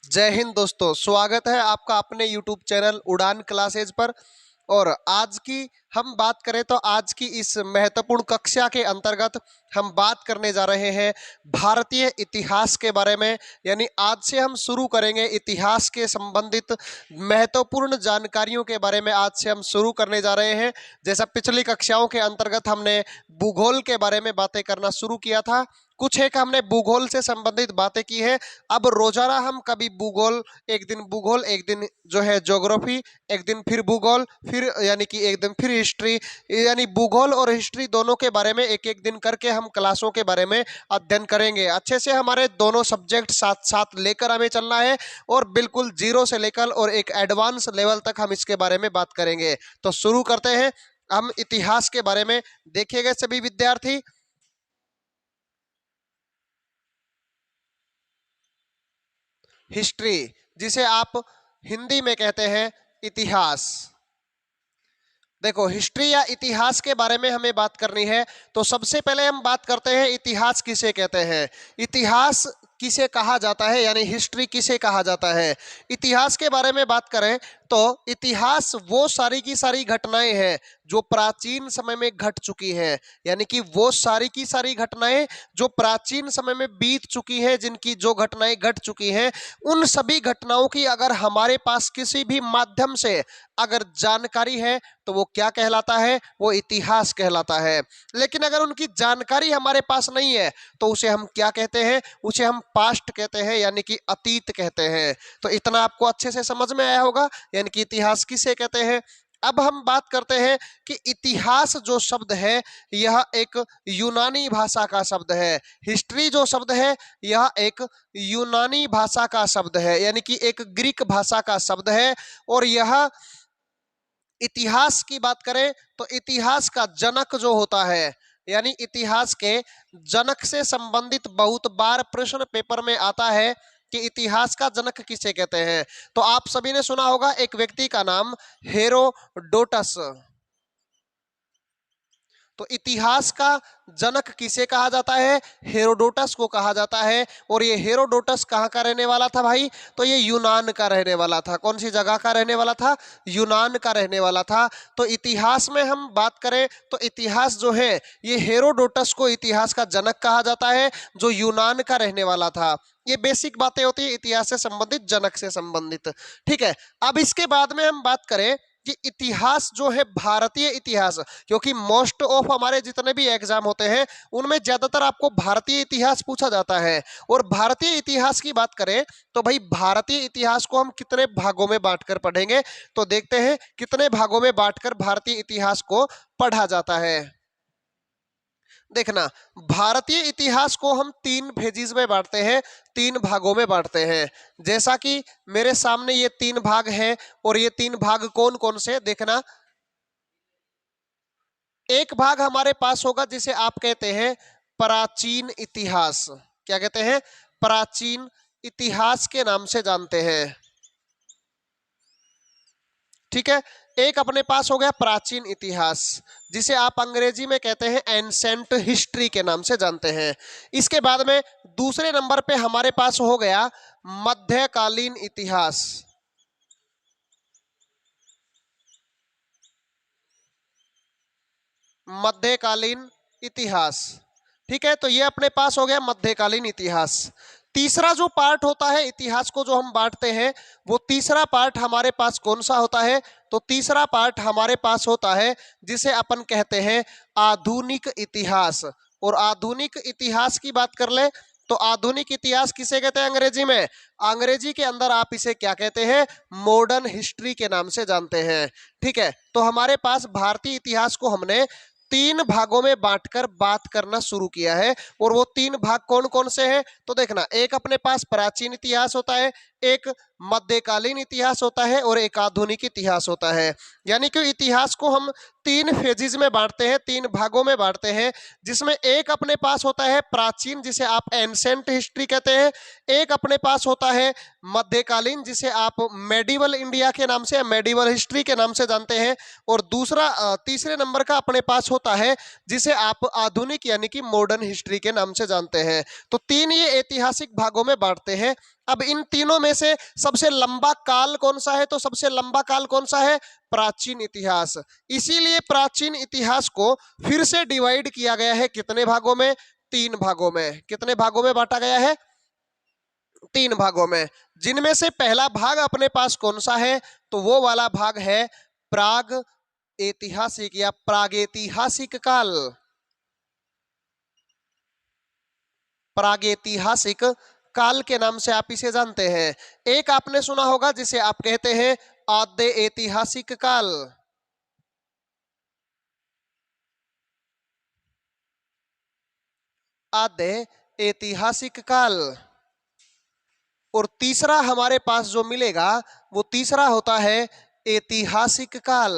जय हिंद दोस्तों, स्वागत है आपका अपने YouTube चैनल उड़ान क्लासेज पर। और आज की हम बात करें तो आज की इस महत्वपूर्ण कक्षा के अंतर्गत हम बात करने जा रहे हैं भारतीय इतिहास के बारे में। यानी आज से हम शुरू करेंगे इतिहास के संबंधित महत्वपूर्ण जानकारियों के बारे में। आज से हम शुरू करने जा रहे हैं। जैसा पिछली कक्षाओं के अंतर्गत हमने भूगोल के बारे में बातें करना शुरू किया था, कुछ एक हमने भूगोल से संबंधित बातें की है। अब रोजाना हम कभी भूगोल, एक दिन जो है ज्योग्राफी, एक दिन फिर भूगोल, फिर यानी कि एक दिन फिर हिस्ट्री, यानी भूगोल और हिस्ट्री दोनों के बारे में एक एक दिन करके हम क्लासों के बारे में अध्ययन करेंगे। अच्छे से हमारे दोनों सब्जेक्ट साथ साथ लेकर हमें चलना है और बिल्कुल जीरो से लेकर और एक एडवांस लेवल तक हम इसके बारे में बात करेंगे। तो शुरू करते हैं हम इतिहास के बारे में। देखिएगा सभी विद्यार्थी, हिस्ट्री जिसे आप हिंदी में कहते हैं इतिहास। देखो, हिस्ट्री या इतिहास के बारे में हमें बात करनी है तो सबसे पहले हम बात करते हैं इतिहास किसे कहते हैं, इतिहास किसे कहा जाता है, यानी हिस्ट्री किसे कहा जाता है। इतिहास के बारे में बात करें तो इतिहास वो सारी की सारी घटनाएं हैं जो प्राचीन समय में घट चुकी हैं। यानी कि वो सारी की सारी घटनाएं जो प्राचीन समय में बीत चुकी हैं, जिनकी जो घटनाएं घट चुकी हैं, उन सभी घटनाओं की अगर हमारे पास किसी भी माध्यम से अगर जानकारी है तो वो क्या कहलाता है, वो इतिहास कहलाता है। लेकिन अगर उनकी जानकारी हमारे पास नहीं है तो उसे हम क्या कहते हैं, उसे हम पास्ट कहते हैं, यानी कि अतीत कहते हैं। तो इतना आपको अच्छे से समझ में आया होगा, यानी कि इतिहास किसे कहते हैं। अब हम बात करते हैं कि इतिहास जो शब्द है यह एक यूनानी भाषा का शब्द है। हिस्ट्री जो शब्द है यह एक यूनानी भाषा का शब्द है, यानी कि एक ग्रीक भाषा का शब्द है। और यह इतिहास की बात करें तो इतिहास का जनक जो होता है, यानी इतिहास के जनक से संबंधित बहुत बार प्रश्न पेपर में आता है कि इतिहास का जनक किसे कहते हैं। तो आप सभी ने सुना होगा एक व्यक्ति का नाम हेरोडोटस। तो इतिहास का जनक किसे कहा जाता है, हेरोडोटस को कहा जाता है। और ये हेरोडोटस कहाँ का रहने वाला था भाई, तो ये यूनान का रहने वाला था। कौन सी जगह का रहने वाला था, यूनान का रहने वाला था। तो इतिहास में हम बात करें तो इतिहास जो है ये हेरोडोटस को इतिहास का जनक कहा जाता है, जो यूनान का रहने वाला था। ये बेसिक बातें होती है इतिहास से संबंधित, जनक से संबंधित। ठीक है, अब इसके बाद में हम बात करें कि इतिहास जो है भारतीय इतिहास, क्योंकि मोस्ट ऑफ हमारे जितने भी एग्जाम होते हैं उनमें ज्यादातर आपको भारतीय इतिहास पूछा जाता है। और भारतीय इतिहास की बात करें तो भाई भारतीय इतिहास को हम कितने भागों में बांटकर पढ़ेंगे, तो देखते हैं कितने भागों में बांटकर भारतीय इतिहास को पढ़ा जाता है। देखना, भारतीय इतिहास को हम तीन फेजेस में बांटते हैं, तीन भागों में बांटते हैं। जैसा कि मेरे सामने ये तीन भाग हैं, और ये तीन भाग कौन कौन से, देखना। एक भाग हमारे पास होगा जिसे आप कहते हैं प्राचीन इतिहास। क्या कहते हैं, प्राचीन इतिहास के नाम से जानते हैं। ठीक है, एक अपने पास हो गया प्राचीन इतिहास, जिसे आप अंग्रेजी में कहते हैं एंसेंट हिस्ट्री के नाम से जानते हैं। इसके बाद में दूसरे नंबर पे हमारे पास हो गया मध्यकालीन इतिहास। मध्यकालीन इतिहास, ठीक है, तो ये अपने पास हो गया मध्यकालीन इतिहास। तीसरा जो पार्ट होता है इतिहास को जो हम बांटते हैं, वो तीसरा पार्ट हमारे पास कौन सा होता है, तो तीसरा पार्ट हमारे पास होता है जिसे अपन कहते हैं आधुनिक इतिहास। और आधुनिक इतिहास की बात कर ले तो आधुनिक इतिहास किसे कहते हैं अंग्रेजी में, अंग्रेजी के अंदर आप इसे क्या कहते हैं, मॉडर्न हिस्ट्री के नाम से जानते हैं। ठीक है, तो हमारे पास भारतीय इतिहास को हमने तीन भागों में बांटकर बात करना शुरू किया है। और वो तीन भाग कौन कौन से हैं, तो देखना, एक अपने पास प्राचीन इतिहास होता है, एक मध्यकालीन इतिहास होता है, और एक आधुनिक इतिहास होता है। यानी कि इतिहास को हम तीन फेजेस में बांटते हैं, तीन भागों में बांटते हैं, जिसमें एक अपने पास होता है प्राचीन, जिसे आप एंसेंट हिस्ट्री कहते हैं। एक अपने पास होता है मध्यकालीन, जिसे आप मेडिवल इंडिया के नाम से, मेडिवल हिस्ट्री के नाम से जानते हैं। और दूसरा तीसरे नंबर का अपने पास होता है जिसे आप आधुनिक यानी कि मॉडर्न हिस्ट्री के नाम से जानते हैं। तो तीन ये ऐतिहासिक भागों में बांटते हैं। अब इन तीनों में से सबसे लंबा काल कौन सा है? तो सबसे लंबा काल कौन सा है? प्राचीन इतिहास। इसीलिए प्राचीन इतिहास को फिर से डिवाइड किया गया है कितने भागों में? 3 भागों में। कितने भागों में बांटा गया है? 3 भागों में, जिनमें से पहला भाग अपने पास कौन सा है? तो वो वाला भाग है प्राग ऐतिहासिक या प्रागैतिहासिक काल। प्रागैतिहासिक काल के नाम से आप इसे जानते हैं। एक आपने सुना होगा जिसे आप कहते हैं आद्य ऐतिहासिक काल। आद्य ऐतिहासिक काल। और तीसरा हमारे पास जो मिलेगा वो तीसरा होता है ऐतिहासिक काल।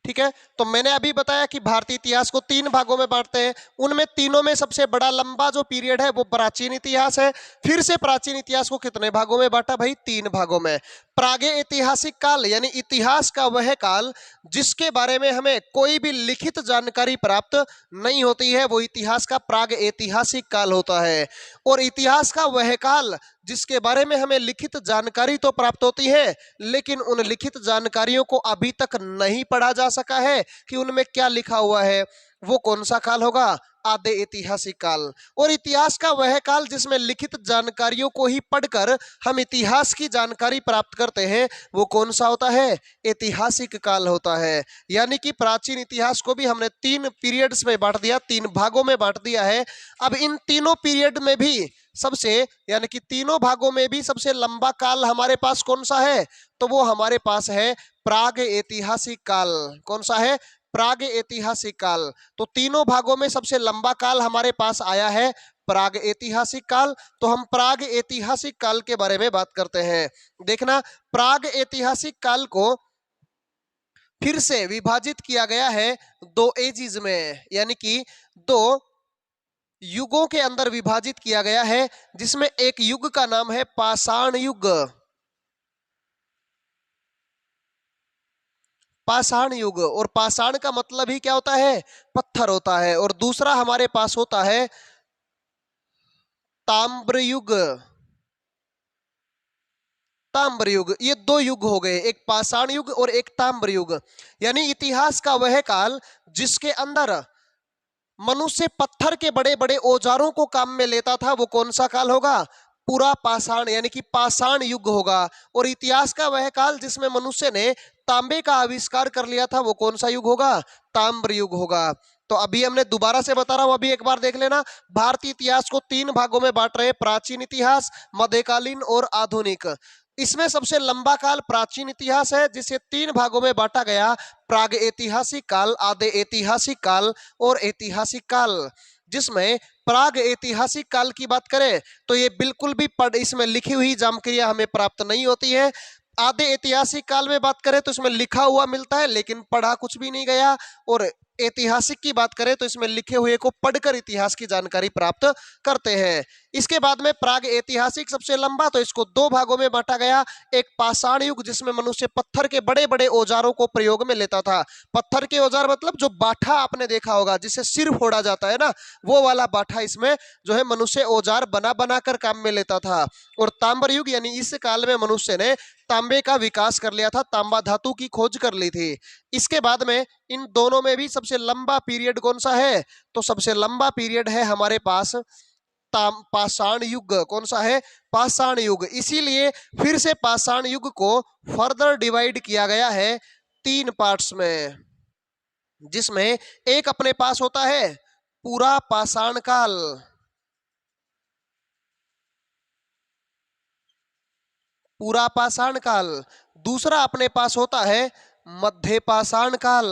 ठीक है, तो मैंने अभी बताया कि भारतीय इतिहास को 3 भागों में बांटते हैं। उनमें तीनों में सबसे बड़ा लंबा जो पीरियड है वो प्राचीन इतिहास है। फिर से प्राचीन इतिहास को कितने भागों में बांटा भाई? 3 भागों में। प्रागे ऐतिहासिक काल यानी इतिहास का वह काल जिसके बारे में हमें कोई भी लिखित जानकारी प्राप्त नहीं होती है, वो इतिहास का प्राग ऐतिहासिक काल होता है। और इतिहास का वह काल जिसके बारे में हमें लिखित जानकारी तो प्राप्त होती है, लेकिन उन लिखित जानकारियों को अभी तक नहीं पढ़ा जा सका है कि उनमें क्या लिखा हुआ है, वो कौन सा काल होगा? आद्य ऐतिहासिक काल। और इतिहास का वह काल जिसमें लिखित जानकारियों को ही पढ़कर हम इतिहास की जानकारी प्राप्त करते हैं, वो कौन सा होता है? ऐतिहासिक काल होता है। यानी कि प्राचीन इतिहास को भी हमने 3 पीरियड्स में बांट दिया, 3 भागों में बांट दिया है। अब इन तीनों पीरियड में भी सबसे यानी कि तीनों भागों में भी सबसे लंबा काल हमारे पास कौन सा है? तो वो हमारे पास है प्राग ऐतिहासिक काल। कौन सा है? प्राग ऐतिहासिक काल। तो तीनों भागों में सबसे लंबा काल हमारे पास आया है प्राग ऐतिहासिक काल। तो हम प्राग ऐतिहासिक काल के बारे में बात करते हैं। देखना, प्राग ऐतिहासिक काल को फिर से विभाजित किया गया है 2 एजिज में, यानी कि 2 युगों के अंदर विभाजित किया गया है, जिसमें एक युग का नाम है पाषाण युग। पाषाण युग, और पाषाण का मतलब ही क्या होता है? पत्थर होता है। और दूसरा हमारे पास होता है ताम्र युग। ताम्र युग, ये 2 युग हो गए, एक पाषाण युग और एक ताम्र युग। यानी इतिहास का वह काल जिसके अंदर मनुष्य पत्थर के बड़े बड़े औजारों को काम में लेता था, वो कौन सा काल होगा? पूरा पाषाण यानी कि पाषाण युग होगा। और इतिहास का वह काल जिसमें मनुष्य ने तांबे का आविष्कार कर लिया था, वो कौन सा युग होगा? ताम्र युग होगा। तो अभी हमने दोबारा से बता रहा हूं, अभी एक बार देख लेना। भारतीय इतिहास को 3 भागों में बांट रहे हैं, प्राचीन इतिहास, मध्यकालीन और आधुनिक। इसमें सबसे लंबा काल प्राचीन इतिहास है, जिसे 3 भागों में बांटा गया, प्राग ऐतिहासिक काल, आद्य ऐतिहासिक काल और ऐतिहासिक काल। जिसमें प्राग ऐतिहासिक काल की बात करें तो ये बिल्कुल भी इसमें लिखी हुई जानकारी हमें प्राप्त नहीं होती है। आद्य ऐतिहासिक काल में बात करें तो इसमें लिखा हुआ मिलता है, लेकिन पढ़ा कुछ भी नहीं गया। और ऐतिहासिक की बात करें तो इसमें लिखे हुए को पढ़कर इतिहास की जानकारी प्राप्त करते हैं। इसके बाद में प्राग ऐतिहासिक सबसे लंबा, तो इसको 2 भागों में बांटा गया। एक पाषाण युग जिसमें मनुष्य पत्थर के बड़े बड़े औजारों को प्रयोग में लेता था। पत्थर के औजार मतलब जो बाठा आपने देखा होगा जिससे सिर फोड़ा जाता है ना, वो वाला बाठा इसमें जो है मनुष्य औजार बना बना कर काम में लेता था। और ताम्र युग यानी इस काल में मनुष्य ने तांबे का विकास कर लिया था, तांबा धातु की खोज कर ली थी। इसके बाद में इन दोनों में भी सबसे लंबा पीरियड कौन सा है? तो सबसे लंबा पीरियड है हमारे पास पाषाण युग। कौन सा है? पाषाण युग। इसीलिए फिर से पाषाण युग को फर्दर डिवाइड किया गया है 3 पार्ट्स में, जिसमें एक अपने पास होता है पूरा पाषाण काल, पूरा पाषाण काल। दूसरा अपने पास होता है मध्य पाषाण काल।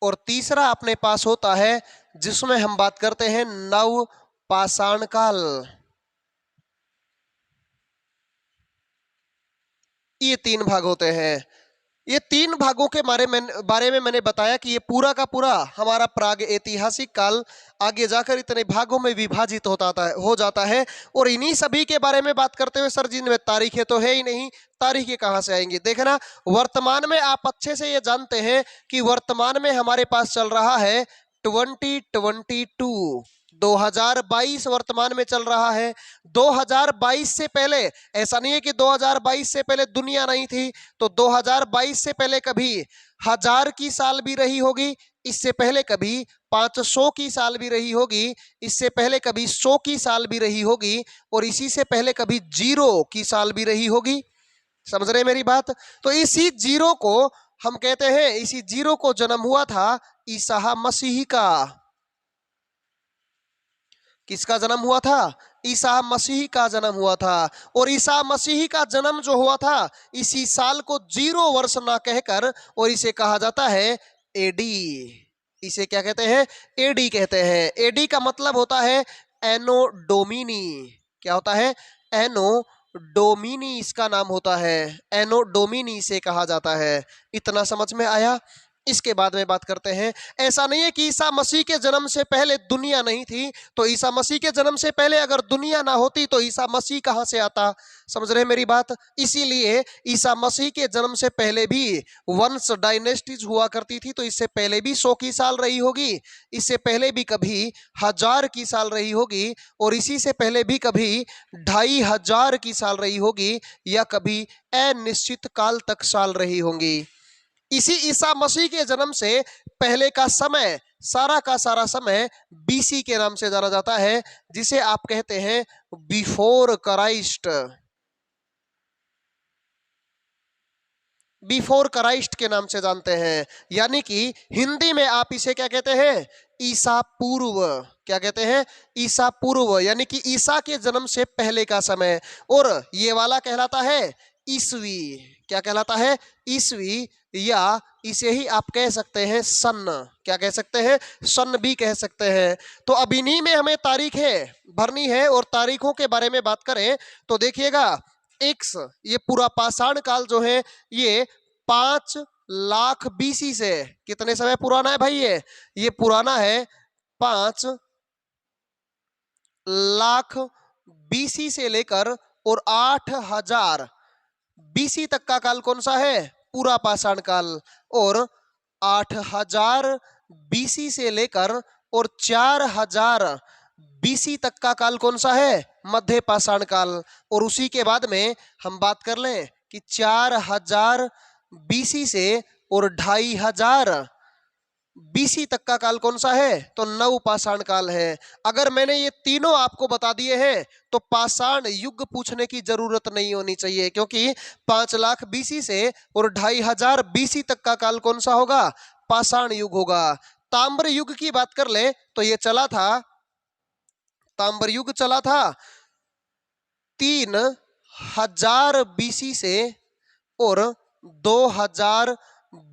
और तीसरा अपने पास होता है जिसमें हम बात करते हैं नव पाषाण काल। ये 3 भाग होते हैं। ये 3 भागों के बारे में मैंने बताया कि ये पूरा का पूरा हमारा प्राग ऐतिहासिक काल आगे जाकर इतने भागों में विभाजित हो जाता है। और इन्हीं सभी के बारे में बात करते हुए सर जी इनमें तारीखें तो है ही नहीं, तारीखें कहाँ से आएंगी? देखना, वर्तमान में आप अच्छे से ये जानते हैं कि वर्तमान में हमारे पास चल रहा है 2022, 2022 वर्तमान में चल रहा है। 2022 से पहले ऐसा नहीं है कि 2022 से पहले दुनिया नहीं थी, तो 2022 से पहले कभी 1000 की साल भी रही होगी, इससे पहले कभी 500 की साल भी रही होगी, इससे पहले कभी 100 की साल भी रही होगी, और इसी से पहले कभी 0 की साल भी रही होगी। समझ रहे मेरी बात? तो इसी 0 को हम कहते हैं, इसी 0 को जन्म हुआ था ईसा मसीह का। किसका जन्म हुआ था? ईसा मसीह का जन्म हुआ था। और ईसा मसीह का जन्म जो हुआ था, इसी साल को 0 वर्ष ना कहकर, और इसे कहा जाता है एडी। इसे क्या कहते हैं? एडी कहते हैं। एडी का मतलब होता है एनो डोमिनी। क्या होता है? एनो डोमिनी इसका नाम होता है। एनो डोमिनी से कहा जाता है। इतना समझ में आया? इसके बाद में बात करते हैं, ऐसा नहीं है कि ईसा मसीह के जन्म से पहले दुनिया नहीं थी, तो ईसा मसीह के जन्म से पहले अगर दुनिया ना होती तो ईसा मसीह कहां से आता? समझ रहे मेरी बात? इसीलिए ईसा मसीह के जन्म से पहले भी वंश डायनेस्टीज हुआ करती थी, तो इससे पहले भी 100 की साल रही होगी, इससे पहले भी कभी 1000 की साल रही होगी, और इसी से पहले भी कभी 2500 की साल रही होगी, या कभी अनिश्चित काल तक साल रही होंगी। इसी ईसा मसीह के जन्म से पहले का समय, सारा का सारा समय बीसी के नाम से जाना जाता है, जिसे आप कहते हैं बिफोर क्राइस्ट। बिफोर क्राइस्ट के नाम से जानते हैं। यानी कि हिंदी में आप इसे क्या कहते हैं? ईसा पूर्व। क्या कहते हैं? ईसा पूर्व, यानी कि ईसा के जन्म से पहले का समय। और ये वाला कहलाता है ईसवी। क्या कहलाता है? ईसवी, या इसे ही आप कह सकते हैं सन। क्या कह सकते हैं? सन भी कह सकते हैं। तो अब इन्हीं में हमें तारीखें भरनी है, और तारीखों के बारे में बात करें तो देखिएगा, एक्स, ये पूरा पाषाण काल जो है ये 5 लाख बीसी से कितने समय पुराना है भाई? ये पुराना है 5 लाख बीसी से लेकर और 8000 बीसी तक का काल कौन सा है? पूरा पाषाण काल। और 8000 बीसी से लेकर और 4000 बीसी तक का काल कौन सा है? मध्य पाषाण काल। और उसी के बाद में हम बात कर लें कि 4000 बीसी से और 2500 बीसी तक का काल कौन सा है? तो नव पाषाण काल है। अगर मैंने ये तीनों आपको बता दिए हैं तो पाषाण युग पूछने की जरूरत नहीं होनी चाहिए, क्योंकि 5 लाख बीसी से और 2500 बीसी तक का काल कौन सा होगा? पाषाण युग होगा। ताम्र युग की बात कर ले तो ये चला था, ताम्र युग चला था 3000 बीसी से और 2000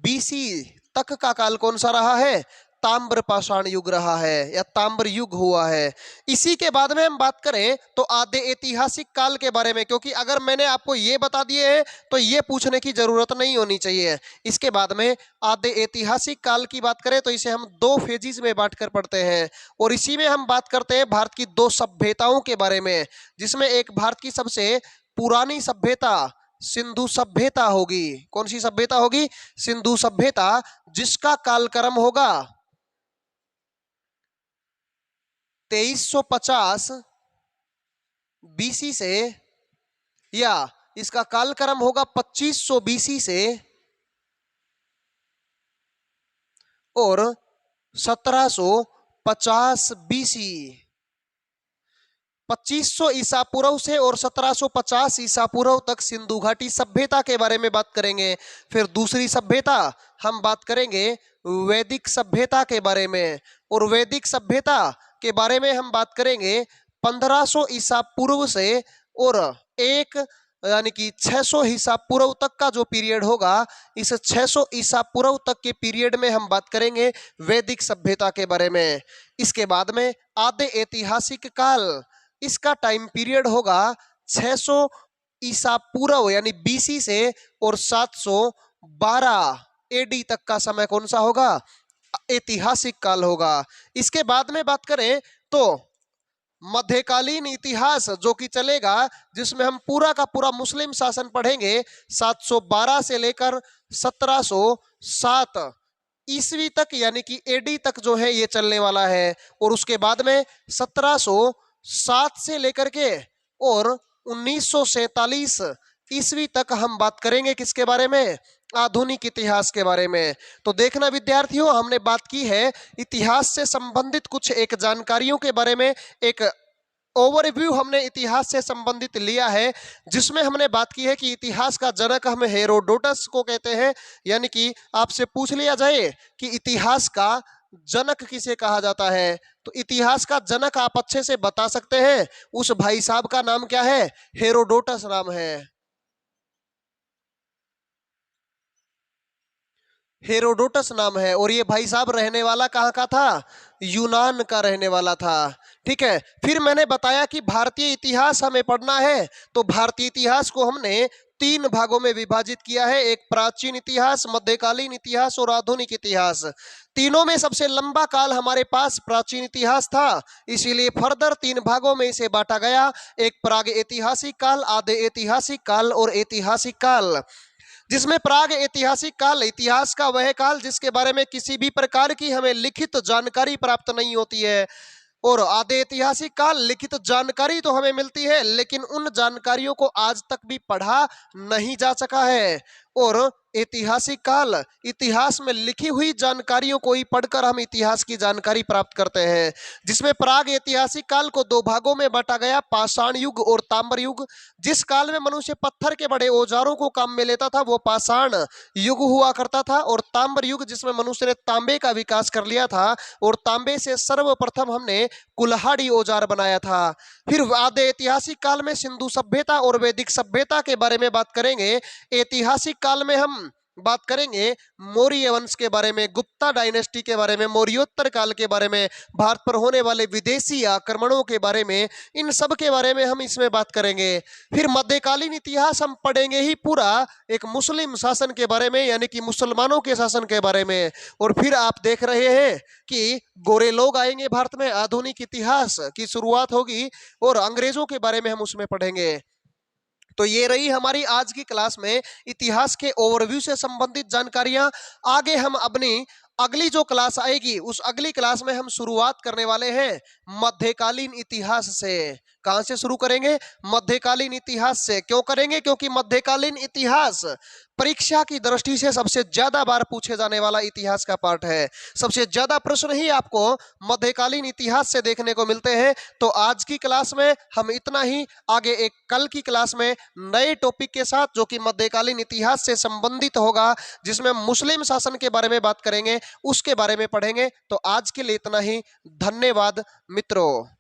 बीसी तक का काल कौन सा रहा है? ताम्र पाषाण युग रहा है, या ताम्र युग हुआ है। इसी के बाद में हम बात करें तो आद्य ऐतिहासिक काल के बारे में, क्योंकि अगर मैंने आपको ये बता दिए हैं तो ये पूछने की जरूरत नहीं होनी चाहिए। इसके बाद में आद्य ऐतिहासिक काल की बात करें तो इसे हम 2 फेजिस में बांटकर पढ़ते हैं, और इसी में हम बात करते हैं भारत की 2 सभ्यताओं के बारे में, जिसमें एक भारत की सबसे पुरानी सभ्यता सिंधु सभ्यता होगी। कौन सी सभ्यता होगी? सिंधु सभ्यता, जिसका कालक्रम होगा 2350 बीसी से, या इसका कालक्रम होगा 2500 बीसी से और 1750 बीसी। 2500 ईसा पूर्व से और 1750 ईसा पूर्व तक सिंधु घाटी सभ्यता के बारे में बात करेंगे। फिर दूसरी सभ्यता हम बात करेंगे वैदिक सभ्यता के बारे में, और वैदिक सभ्यता के बारे में हम बात करेंगे 1500 ईसा पूर्व से और यानी कि 600 ईसा पूर्व तक का जो पीरियड होगा, इस 600 ईसा पूर्व तक के पीरियड में हम बात करेंगे वैदिक सभ्यता के बारे में। इसके बाद में आद्य ऐतिहासिक काल, इसका टाइम पीरियड होगा 600 ईसा पूर्व यानी बीसी से और 700 12 एडी तक का समय कौन सा होगा? ऐतिहासिक काल होगा। इसके बाद में बात करें तो मध्यकालीन इतिहास जो कि चलेगा, जिसमें हम पूरा का पूरा मुस्लिम शासन पढ़ेंगे 712 से लेकर 1707 ईस्वी तक, यानी कि एडी तक जो है ये चलने वाला है। और उसके बाद में 1707 से लेकर के और 1947 ईस्वी तक हम बात करेंगे किसके बारे में? आधुनिक इतिहास के बारे में। तो देखना विद्यार्थियों, हमने बात की है इतिहास से संबंधित कुछ एक जानकारियों के बारे में, एक ओवरव्यू हमने इतिहास से संबंधित लिया है, जिसमें हमने बात की है कि इतिहास का जनक हम हेरोडोटस को कहते हैं। यानी कि आपसे पूछ लिया जाए कि इतिहास का जनक किसे कहा जाता है, तो इतिहास का जनक आप अच्छे से बता सकते हैं। उस भाई साहब का नाम क्या है? हेरोडोटस नाम है। हेरोडोटस नाम है। और ये भाई साहब रहने वाला कहाँ का था? यूनान का रहने वाला था। ठीक है। फिर मैंने बताया कि भारतीय इतिहास हमें पढ़ना है, तो भारतीय इतिहास को हमने 3 भागों में विभाजित किया है। एक प्राचीन इतिहास, मध्यकालीन इतिहास और आधुनिक इतिहास। तीनों में सबसे लंबा काल हमारे पास प्राचीन इतिहास था, इसीलिए फर्दर 3 भागों में इसे बांटा गया। एक प्राग ऐतिहासिक काल, आधे ऐतिहासिक काल और ऐतिहासिक काल। जिसमें प्राग ऐतिहासिक काल, इतिहास का वह काल जिसके बारे में किसी भी प्रकार की हमें लिखित जानकारी प्राप्त नहीं होती है। और आधे ऐतिहासिक काल, लिखित जानकारी तो हमें मिलती है, लेकिन उन जानकारियों को आज तक भी पढ़ा नहीं जा सका है। और ऐतिहासिक काल, इतिहास में लिखी हुई जानकारियों को ही पढ़कर हम इतिहास की जानकारी प्राप्त करते हैं। जिसमें प्राग ऐतिहासिक काल को 2 भागों में बांटा गया, पाषाण युग और ताम्र युग। जिस काल में मनुष्य पत्थर के बड़े औजारों को काम में लेता था वो पाषाण युग हुआ करता था। और ताम्र युग जिसमें मनुष्य ने तांबे का विकास कर लिया था और तांबे से सर्वप्रथम हमने कुल्हाड़ी औजार बनाया था। फिर आधे ऐतिहासिक काल में सिंधु सभ्यता और वैदिक सभ्यता के बारे में बात करेंगे। ऐतिहासिक काल में हम बात करेंगे मौर्य वंश के बारे में, गुप्ता डायनेस्टी के बारे में, मौर्योत्तर काल के बारे में, भारत पर होने वाले विदेशी आक्रमणों के बारे में, इन सब के बारे में हम इसमें बात करेंगे। फिर मध्यकालीन इतिहास हम पढ़ेंगे ही पूरा एक मुस्लिम शासन के बारे में, यानी कि मुसलमानों के शासन के बारे में। और फिर आप देख रहे हैं कि गोरे लोग आएंगे भारत में, आधुनिक इतिहास की शुरुआत होगी और अंग्रेजों के बारे में हम उसमें पढ़ेंगे। तो ये रही हमारी आज की क्लास में इतिहास के ओवरव्यू से संबंधित जानकारियां। आगे हम अपनी अगली जो क्लास आएगी उस अगली क्लास में हम शुरुआत करने वाले हैं मध्यकालीन इतिहास से। कहां से शुरू करेंगे? मध्यकालीन इतिहास से। क्यों करेंगे? क्योंकि मध्यकालीन इतिहास परीक्षा की दृष्टि से सबसे ज्यादा बार पूछे जाने वाला इतिहास का पार्ट है। सबसे ज्यादा प्रश्न ही आपको मध्यकालीन इतिहास से देखने को मिलते हैं। तो आज की क्लास में हम इतना ही। आगे एक कल की क्लास में नए टॉपिक के साथ जो कि मध्यकालीन इतिहास से संबंधित होगा, जिसमें मुस्लिम शासन के बारे में बात करेंगे, उसके बारे में पढ़ेंगे। तो आज के लिए इतना ही। धन्यवाद मित्रों।